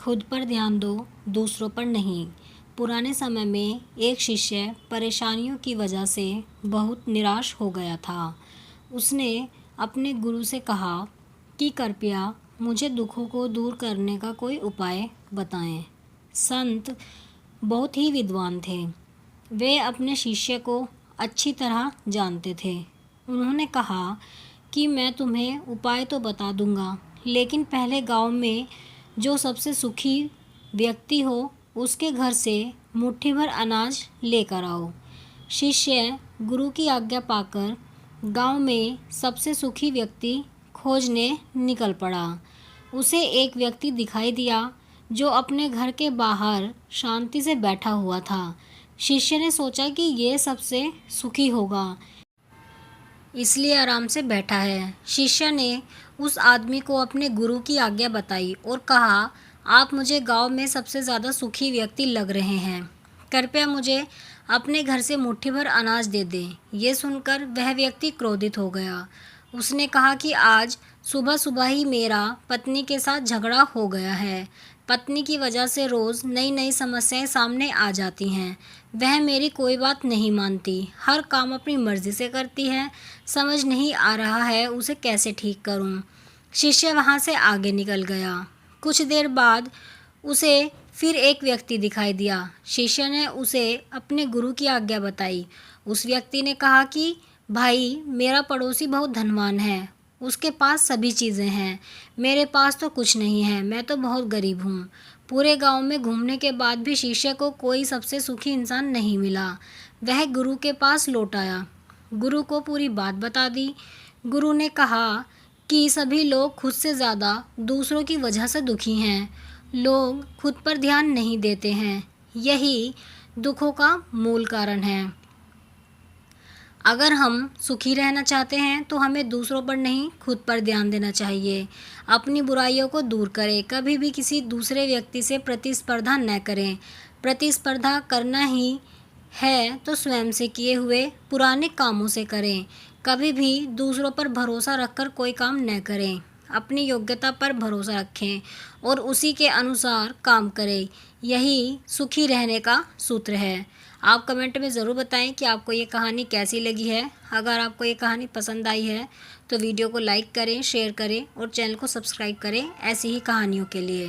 खुद पर ध्यान दो, दूसरों पर नहीं। पुराने समय में एक शिष्य परेशानियों की वजह से बहुत निराश हो गया था। उसने अपने गुरु से कहा कि कृपया मुझे दुखों को दूर करने का कोई उपाय बताएं। संत बहुत ही विद्वान थे। वे अपने शिष्य को अच्छी तरह जानते थे। उन्होंने कहा कि मैं तुम्हें उपाय तो बता दूंगा, लेकिन पहले गांव में जो सबसे सुखी व्यक्ति हो उसके घर से मुट्ठी भर अनाज लेकर आओ। शिष्य गुरु की आज्ञा पाकर गांव में सबसे सुखी व्यक्ति खोजने निकल पड़ा। उसे एक व्यक्ति दिखाई दिया जो अपने घर के बाहर शांति से बैठा हुआ था। शिष्य ने सोचा कि ये सबसे सुखी होगा, इसलिए आराम से बैठा है। शिष्य ने उस आदमी को अपने गुरु की आज्ञा बताई और कहा, आप मुझे गांव में सबसे ज़्यादा सुखी व्यक्ति लग रहे हैं, कृपया मुझे अपने घर से मुट्ठी भर अनाज दे दें। ये सुनकर वह व्यक्ति क्रोधित हो गया। उसने कहा कि आज सुबह सुबह ही मेरा पत्नी के साथ झगड़ा हो गया है। पत्नी की वजह से रोज़ नई नई समस्याएं सामने आ जाती हैं। वह मेरी कोई बात नहीं मानती, हर काम अपनी मर्ज़ी से करती है। समझ नहीं आ रहा है उसे कैसे ठीक करूं। शिष्य वहां से आगे निकल गया। कुछ देर बाद उसे फिर एक व्यक्ति दिखाई दिया। शिष्य ने उसे अपने गुरु की आज्ञा बताई। उस व्यक्ति ने कहा कि भाई, मेरा पड़ोसी बहुत धनवान है, उसके पास सभी चीज़ें हैं, मेरे पास तो कुछ नहीं है, मैं तो बहुत गरीब हूँ। पूरे गांव में घूमने के बाद भी शिष्य को कोई सबसे सुखी इंसान नहीं मिला। वह गुरु के पास लौट आया, गुरु को पूरी बात बता दी। गुरु ने कहा कि सभी लोग खुद से ज़्यादा दूसरों की वजह से दुखी हैं। लोग खुद पर ध्यान नहीं देते हैं, यही दुखों का मूल कारण है। अगर हम सुखी रहना चाहते हैं तो हमें दूसरों पर नहीं, खुद पर ध्यान देना चाहिए। अपनी बुराइयों को दूर करें। कभी भी किसी दूसरे व्यक्ति से प्रतिस्पर्धा न करें। प्रतिस्पर्धा करना ही है तो स्वयं से किए हुए पुराने कामों से करें। कभी भी दूसरों पर भरोसा रखकर कोई काम न करें। अपनी योग्यता पर भरोसा रखें और उसी के अनुसार काम करें। यही सुखी रहने का सूत्र है। आप कमेंट में ज़रूर बताएं कि आपको ये कहानी कैसी लगी है। अगर आपको ये कहानी पसंद आई है तो वीडियो को लाइक करें, शेयर करें और चैनल को सब्सक्राइब करें ऐसी ही कहानियों के लिए।